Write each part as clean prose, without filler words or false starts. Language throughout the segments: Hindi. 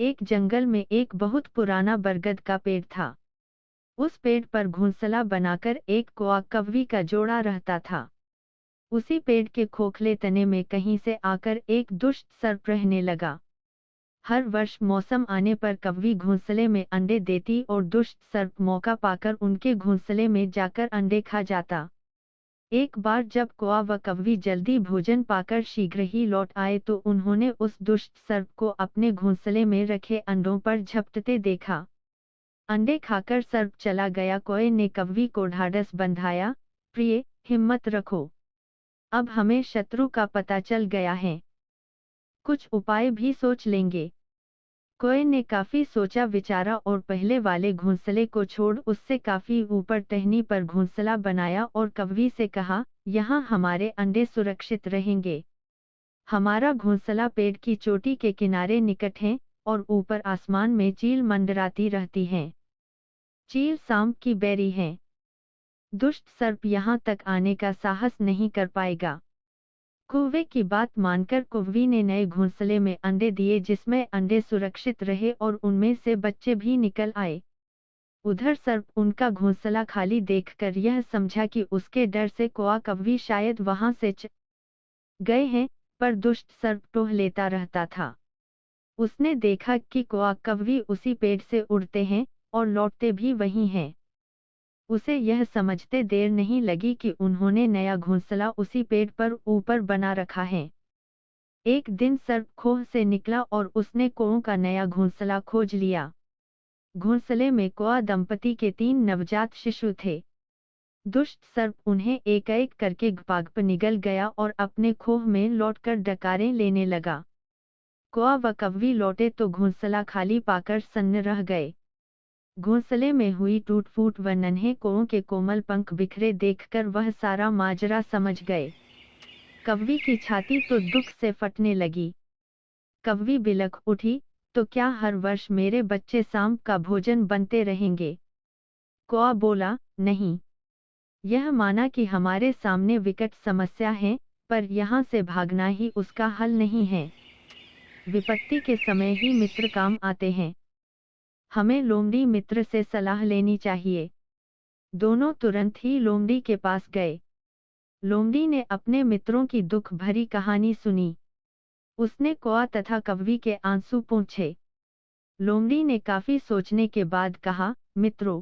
एक जंगल में एक बहुत पुराना बरगद का पेड़ था। उस पेड़ पर घोंसला बनाकर एक कौआ कौवी का जोड़ा रहता था। उसी पेड़ के खोखले तने में कहीं से आकर एक दुष्ट सर्प रहने लगा। हर वर्ष मौसम आने पर कौवी घोंसले में अंडे देती और दुष्ट सर्प मौका पाकर उनके घोंसले में जाकर अंडे खा जाता। एक बार जब कौआ व कौवी जल्दी भोजन पाकर शीघ्र ही लौट आए तो उन्होंने उस दुष्ट सर्प को अपने घोंसले में रखे अंडों पर झपटते देखा। अंडे खाकर सर्प चला गया। कौए ने कौवी को ढाढ़स बंधाया, प्रिय, हिम्मत रखो। अब हमें शत्रु का पता चल गया है, कुछ उपाय भी सोच लेंगे। कौए ने काफी सोचा विचारा और पहले वाले घोंसले को छोड़ उससे काफी ऊपर टहनी पर घोंसला बनाया और कौवी से कहा, यहाँ हमारे अंडे सुरक्षित रहेंगे। हमारा घोंसला पेड़ की चोटी के किनारे निकट है और ऊपर आसमान में चील मंडराती रहती हैं। चील सांप की बैरी है। दुष्ट सर्प यहाँ तक आने का साहस नहीं कर पाएगा। कौवे की बात मानकर कौवी ने नए घोंसले में अंडे दिए जिसमें अंडे सुरक्षित रहे और उनमें से बच्चे भी निकल आए। उधर सर्प उनका घोंसला खाली देखकर यह समझा कि उसके डर से कौआ कौवी शायद वहां से गए हैं, पर दुष्ट सर्प टोह लेता रहता था। उसने देखा कि कौआ कौवी उसी पेड़ से उड़ते हैं और लौटते भी वही हैं। उसे यह समझते देर नहीं लगी कि उन्होंने नया घोंसला उसी पेड़ पर ऊपर बना रखा है। एक दिन सर्प खोह से निकला और उसने कौओं का नया घोंसला खोज लिया। घोंसले में कौआ दंपति के 3 नवजात शिशु थे। दुष्ट सर्प उन्हें एक एक करके भाग निगल गया और अपने खोह में लौटकर डकारें लेने लगा। कौआ व कौवी लौटे तो घोंसला खाली पाकर सन्न रह गए। घोंसले में हुई टूट फूट व नन्हे कौओं के कोमल पंख बिखरे देखकर वह सारा माजरा समझ गए। कौवी की छाती तो दुख से फटने लगी। कौवी बिलख उठी, तो क्या हर वर्ष मेरे बच्चे सांप का भोजन बनते रहेंगे? कौआ बोला, नहीं। यह माना कि हमारे सामने विकट समस्या है, पर यहाँ से भागना ही उसका हल नहीं है। विपत्ति के समय ही मित्र काम आते हैं। हमें लोमड़ी मित्र से सलाह लेनी चाहिए। दोनों तुरंत ही लोमड़ी के पास गए। लोमड़ी ने अपने मित्रों की दुख भरी कहानी सुनी। उसने कौआ तथा कौवी के आंसू पोंछे। लोमड़ी ने काफी सोचने के बाद कहा, मित्रों,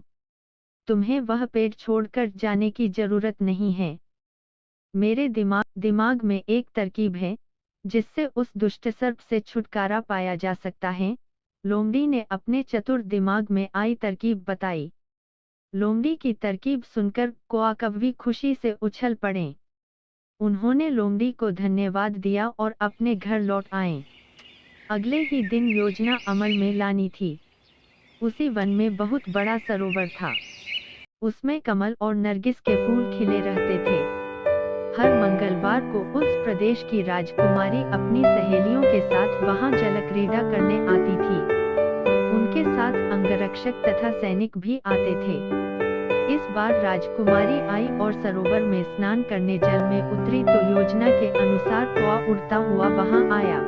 तुम्हें वह पेड़ छोड़कर जाने की जरूरत नहीं है। मेरे दिमाग में एक तरकीब है, जिससे उस दुष्ट सर्प से छुटकारा पाया जा सकता है। लोमड़ी ने अपने चतुर दिमाग में आई तरकीब बताई। लोमड़ी की तरकीब सुनकर कौआ कौवी खुशी से उछल पड़े। उन्होंने लोमड़ी को धन्यवाद दिया और अपने घर लौट आए। अगले ही दिन योजना अमल में लानी थी। उसी वन में बहुत बड़ा सरोवर था। उसमें कमल और नरगिस के फूल खिले रहते थे। हर मंगलवार को उस प्रदेश की राजकुमारी अपनी सहेलियों के साथ वहां जलक्रीड़ा करने आती थी। उनके साथ अंगरक्षक तथा सैनिक भी आते थे। इस बार राजकुमारी आई और सरोवर में स्नान करने जल में उतरी तो योजना के अनुसार कौआ उड़ता हुआ वहां आया।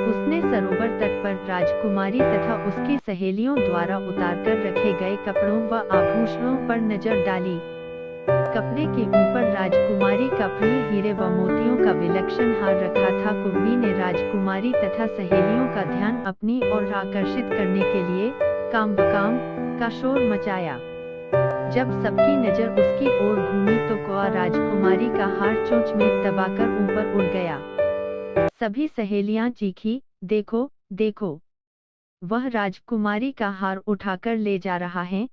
उसने सरोवर तट पर राजकुमारी तथा उसकी सहेलियों द्वारा उतारकर रखे गए कपड़ों व आभूषणों पर नजर डाली। कपड़े के ऊपर राजकुमारी का प्रिय हीरे व मोतियों का विलक्षण हार रखा था। कौवी ने राजकुमारी तथा सहेलियों का ध्यान अपनी ओर आकर्षित करने के लिए काम बकाम का शोर मचाया। जब सबकी नजर उसकी ओर घूमी तो कौआ राजकुमारी का हार चोंच में दबाकर ऊपर उड़ गया। सभी सहेलियां चीखी, देखो, देखो, वह राजकुमारी का हार उठाकर ले जा रहा है।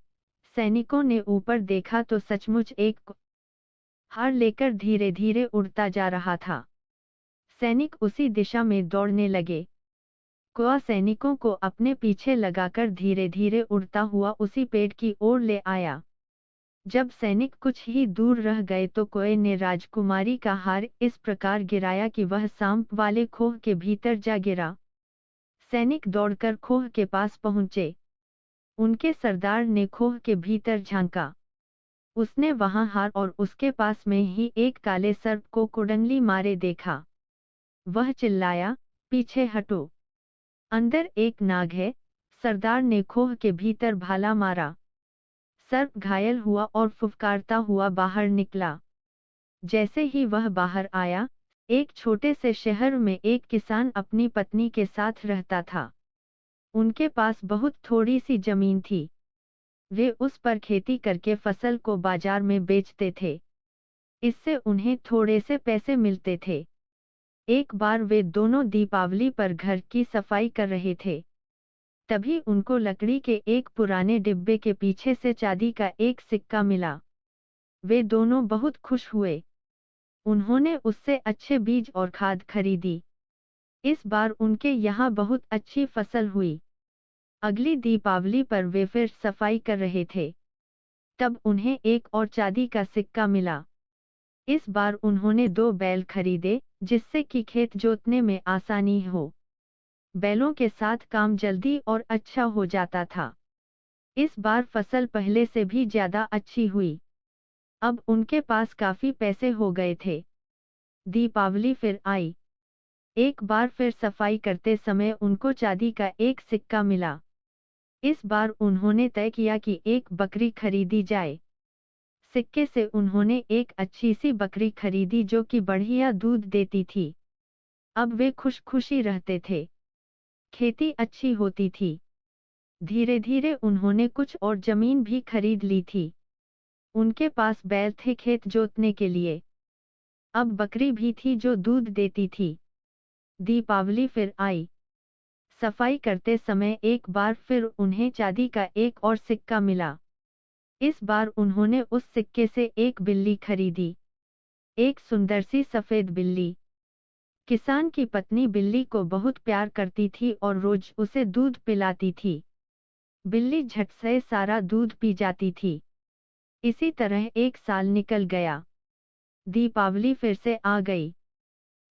सैनिकों ने ऊपर देखा तो सचमुच एक हार लेकर धीरे धीरे उड़ता जा रहा था। सैनिक उसी दिशा में दौड़ने लगे। कौआ सैनिकों को अपने पीछे लगाकर धीरे धीरे उड़ता हुआ उसी पेड़ की ओर ले आया। जब सैनिक कुछ ही दूर रह गए तो कौए ने राजकुमारी का हार इस प्रकार गिराया कि वह सांप वाले खोह के भीतर जा गिरा। सैनिक दौड़कर खोह के पास पहुंचे। उनके सरदार ने खोह के भीतर झांका। उसने वहां हार और उसके पास में ही एक काले सर्प को कुडंगली मारे देखा। वह चिल्लाया, पीछे हटो। अंदर एक नाग है। सरदार ने खोह के भीतर भाला मारा। सर्प घायल हुआ और फुफकारता हुआ बाहर निकला। जैसे ही वह बाहर आया, एक छोटे से शहर में एक किसान अपनी पत्नी के साथ रहता था। उनके पास बहुत थोड़ी सी जमीन थी। वे उस पर खेती करके फसल को बाजार में बेचते थे। इससे उन्हें थोड़े से पैसे मिलते थे। एक बार वे दोनों दीपावली पर घर की सफाई कर रहे थे। तभी उनको लकड़ी के एक पुराने डिब्बे के पीछे से चांदी का एक सिक्का मिला। वे दोनों बहुत खुश हुए। उन्होंने उससे अच्छे बीज और खाद खरीदी। इस बार उनके यहाँ बहुत अच्छी फसल हुई। अगली दीपावली पर वे फिर सफाई कर रहे थे। तब उन्हें एक और चांदी का सिक्का मिला। इस बार उन्होंने 2 बैल खरीदे, जिससे कि खेत जोतने में आसानी हो। बैलों के साथ काम जल्दी और अच्छा हो जाता था। इस बार फसल पहले से भी ज्यादा अच्छी हुई। अब उनके पास काफी पैसे हो गए थे। दीपावली फिर आई। एक बार फिर सफाई करते समय उनको चांदी का एक सिक्का मिला। इस बार उन्होंने तय किया कि एक बकरी खरीदी जाए। सिक्के से उन्होंने एक अच्छी सी बकरी खरीदी जो कि बढ़िया दूध देती थी। अब वे खुश खुशी रहते थे। खेती अच्छी होती थी। धीरे धीरे उन्होंने कुछ और जमीन भी खरीद ली थी। उनके पास बैल थे खेत जोतने के लिए। अब बकरी भी थी जो दूध देती थी। दीपावली फिर आई। सफाई करते समय एक बार फिर उन्हें चांदी का एक और सिक्का मिला। इस बार उन्होंने उस सिक्के से एक बिल्ली खरीदी। एक सुंदर सी सफेद बिल्ली। किसान की पत्नी बिल्ली को बहुत प्यार करती थी और रोज उसे दूध पिलाती थी। बिल्ली झट से सारा दूध पी जाती थी। इसी तरह एक साल निकल गया। दीपावली फिर से आ गई।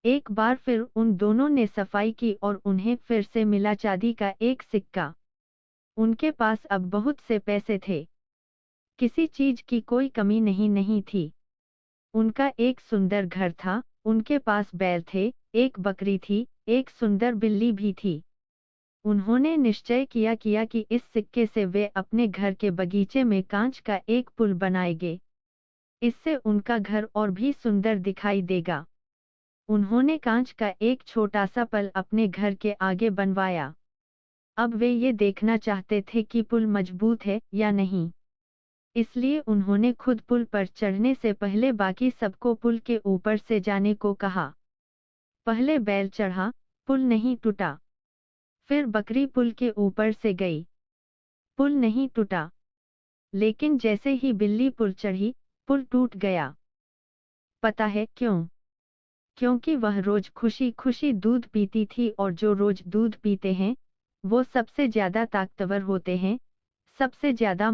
एक बार फिर उन दोनों ने सफाई की और उन्हें फिर से मिला चांदी का एक सिक्का। उनके पास अब बहुत से पैसे थे। किसी चीज की कोई कमी नहीं थी। उनका एक सुंदर घर था, उनके पास बैल थे, एक बकरी थी, एक सुंदर बिल्ली भी थी। उन्होंने निश्चय किया कि इस सिक्के से वे अपने घर के बगीचे में कांच का एक पुल बनाएंगे। इससे उनका घर और भी सुंदर दिखाई देगा। उन्होंने कांच का एक छोटा सा पुल अपने घर के आगे बनवाया। अब वे ये देखना चाहते थे कि पुल मजबूत है या नहीं। इसलिए उन्होंने खुद पुल पर चढ़ने से पहले बाकी सबको पुल के ऊपर से जाने को कहा। पहले बैल चढ़ा, पुल नहीं टूटा। फिर बकरी पुल के ऊपर से गई। पुल नहीं टूटा। लेकिन जैसे ही बिल्ली पुल चढ़ी, पुल टूट गया। पता है क्यों? क्योंकि वह रोज खुशी खुशी दूध पीती थी और जो रोज दूध पीते हैं, वो सबसे ज्यादा ताकतवर होते हैं, सबसे ज्यादा